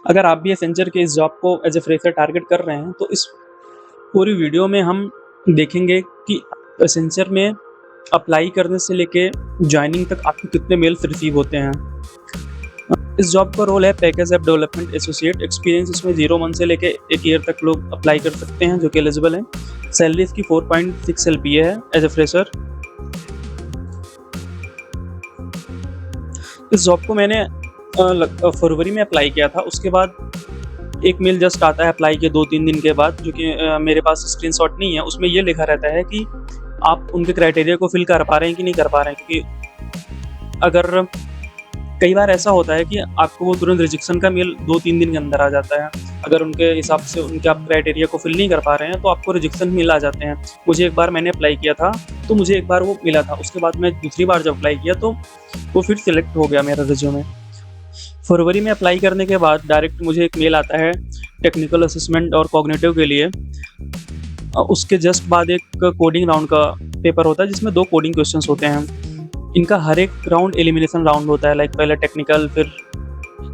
अगर आप भी एसेंचर के इस जॉब को एज ए फ्रेशर टारगेट कर रहे हैं तो इस पूरी वीडियो में हम देखेंगे कि एसेंचर में अप्लाई करने से लेके ज्वाइनिंग तक आपको कितने मेल्स रिसीव होते हैं। इस जॉब का रोल है package app development associate. Experience इसमें 0 मंथ से लेके 1 ईयर तक लोग अप्लाई कर सकते हैं जो कि एलिजिबल हैं। सैलरी इसकी 4.6 LPA है एज ए फ्रेशर। इस जॉब को मैंने फरवरी में अप्लाई किया था। उसके बाद एक मेल जस्ट आता है अप्लाई के 2-3 दिन के बाद, जो कि मेरे पास स्क्रीनशॉट नहीं है। उसमें ये लिखा रहता है कि आप उनके क्राइटेरिया को फिल कर पा रहे हैं कि नहीं कर पा रहे हैं, क्योंकि अगर कई बार ऐसा होता है कि आपको वो तुरंत रिजेक्शन का मेल 2-3 दिन के अंदर आ जाता है। अगर उनके हिसाब से उनके आप क्राइटेरिया को फिल नहीं कर पा रहे हैं तो आपको रिजेक्शन मेल आ जाते हैं। मुझे एक बार मैंने अप्लाई किया था तो मुझे एक बार वो मिला था। उसके बाद मैं दूसरी बार जब अप्लाई किया तो वो फिर सिलेक्ट हो गया मेरा रिज्यूमे। फरवरी में अप्लाई करने के बाद डायरेक्ट मुझे एक मेल आता है टेक्निकल असेसमेंट और कॉग्निटिव के लिए। उसके जस्ट बाद एक कोडिंग राउंड का पेपर होता है जिसमें 2 कोडिंग क्वेश्चंस होते हैं। इनका हर एक राउंड एलिमिनेशन राउंड होता है, लाइक पहले टेक्निकल, फिर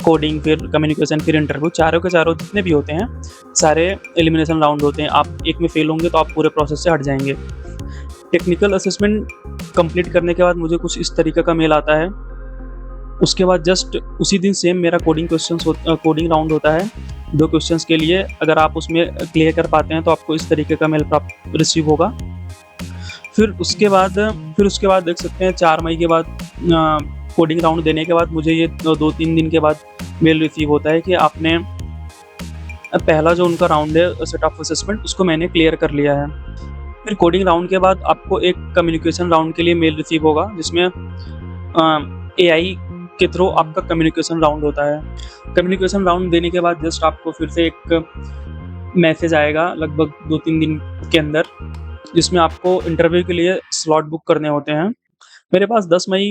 कोडिंग, फिर कम्युनिकेशन, फिर इंटरव्यू। चारों के चारों जितने भी होते हैं सारे एलिमिनेशन राउंड होते हैं। आप एक में फेल होंगे तो आप पूरे प्रोसेस से हट जाएंगे। टेक्निकल असेसमेंट कंप्लीट करने के बाद मुझे कुछ इस तरीके का मेल आता है। उसके बाद जस्ट उसी दिन सेम मेरा कोडिंग राउंड होता है 2 क्वेश्चंस के लिए। अगर आप उसमें क्लियर कर पाते हैं तो आपको इस तरीके का मेल प्राप्त रिसीव होगा। फिर उसके बाद देख सकते हैं 4 मई के बाद कोडिंग राउंड देने के बाद मुझे ये 2-3 दिन के बाद मेल रिसीव होता है कि आपने पहला जो उनका राउंड है सेट ऑफ असेसमेंट उसको मैंने क्लियर कर लिया है। फिर कोडिंग राउंड के बाद आपको एक कम्युनिकेशन राउंड के लिए मेल रिसीव होगा जिसमें AI के थ्रू आपका कम्युनिकेशन राउंड होता है। कम्युनिकेशन राउंड देने के बाद जस्ट आपको फिर से एक मैसेज आएगा लगभग 2-3 दिन के अंदर, जिसमें आपको इंटरव्यू के लिए स्लॉट बुक करने होते हैं। मेरे पास 10 मई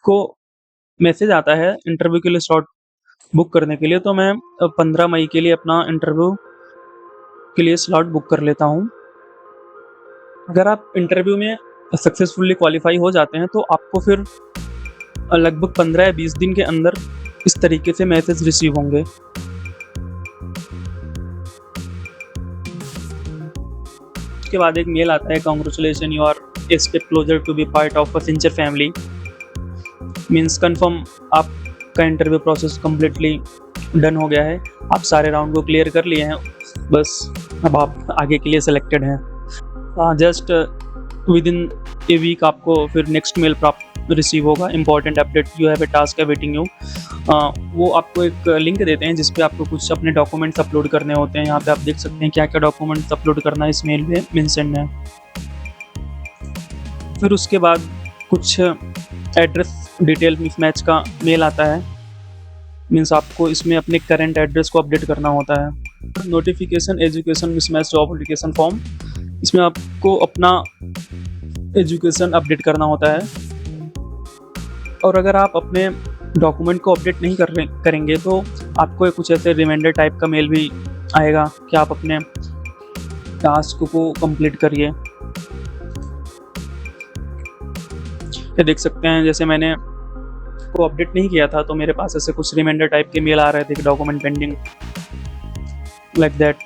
को मैसेज आता है इंटरव्यू के लिए स्लॉट बुक करने के लिए, तो मैं 15 मई के लिए अपना इंटरव्यू के लिए स्लॉट बुक कर लेता हूँ। अगर आप इंटरव्यू में सक्सेसफुली क्वालिफाई हो जाते हैं तो आपको फिर लगभग 15 या 20 दिन के अंदर इस तरीके से मैसेज रिसीव होंगे। उसके बाद एक मेल आता है, congratulation, you are a step closer to be part of Accenture family. Means confirm आपका इंटरव्यू प्रोसेस कम्प्लीटली डन हो गया है। आप सारे राउंड को क्लियर कर लिए हैं, बस अब आप आगे के लिए सिलेक्टेड हैं। Just within a week आपको फिर नेक्स्ट मेल प्राप्त रिसीव होगा। Important update, you have a task awaiting you. वो आपको एक लिंक देते हैं जिसपे आपको कुछ अपने डॉक्यूमेंट्स अपलोड करने होते हैं। यहाँ पे आप देख सकते हैं क्या क्या डॉक्यूमेंट्स अपलोड करना है इस मेल में मेंशन है। फिर उसके बाद कुछ एड्रेस डिटेल मिसमैच का मेल आता है। मीन्स आपको इसमें अपने करंट एड्रेस को अपडेट करना होता है। Notification education mismatch job application form, इसमें आपको अपना एजुकेशन अपडेट करना होता है। और अगर आप अपने डॉक्यूमेंट को अपडेट नहीं करेंगे तो आपको कुछ ऐसे रिमाइंडर टाइप का मेल भी आएगा कि आप अपने टास्क को कंप्लीट करिए। ये देख सकते हैं जैसे मैंने को अपडेट नहीं किया था तो मेरे पास ऐसे कुछ रिमाइंडर टाइप के मेल आ रहे थे कि document pending, like that.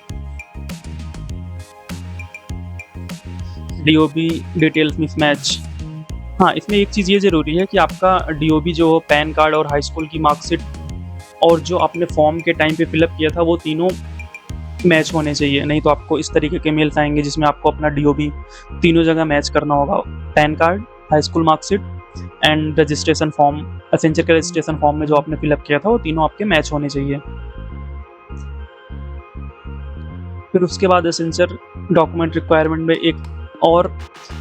DOB details mismatch. हाँ, इसमें एक चीज़ ये ज़रूरी है कि आपका DOB जो हो, पैन कार्ड और हाई स्कूल की मार्कशीट और जो आपने फॉर्म के टाइम पे फिलअप किया था वो तीनों मैच होने चाहिए। नहीं तो आपको इस तरीके के मेल्स आएंगे जिसमें आपको अपना DOB तीनों जगह मैच करना होगा। Pan card, high school marksheet and registration form, Accenture के रजिस्ट्रेशन फॉर्म में जो आपने फिलअप किया था वो तीनों आपके मैच होने चाहिए। फिर उसके बाद एसेंचर डॉक्यूमेंट रिक्वायरमेंट में एक और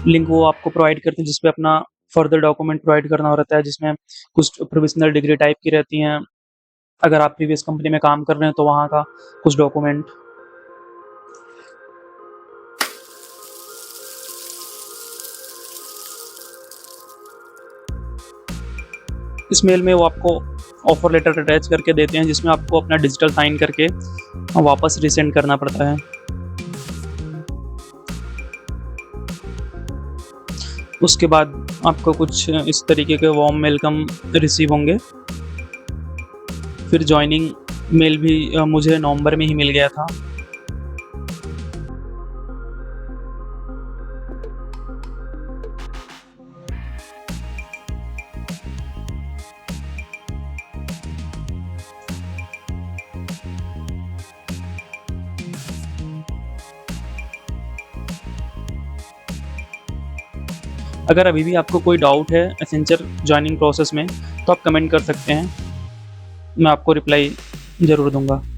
लिंक वो आपको प्रोवाइड करते हैं जिसपे अपना फर्दर डॉक्यूमेंट प्रोवाइड करना रहता है, जिसमें कुछ प्रोविजनल डिग्री टाइप की रहती हैं। अगर आप प्रीवियस कंपनी में काम कर रहे हैं तो वहाँ का कुछ डॉक्यूमेंट। इस मेल में वो आपको ऑफर लेटर अटैच करके देते हैं जिसमें आपको अपना डिजिटल साइन करके वापस रिसेंड करना पड़ता है। उसके बाद आपको कुछ इस तरीके के वार्म वेलकम रिसीव होंगे। फिर ज्वाइनिंग मेल भी मुझे नवंबर में ही मिल गया था। अगर अभी भी आपको कोई डाउट है एसेंचर जॉइनिंग प्रोसेस में, तो आप कमेंट कर सकते हैं, मैं आपको रिप्लाई ज़रूर दूँगा।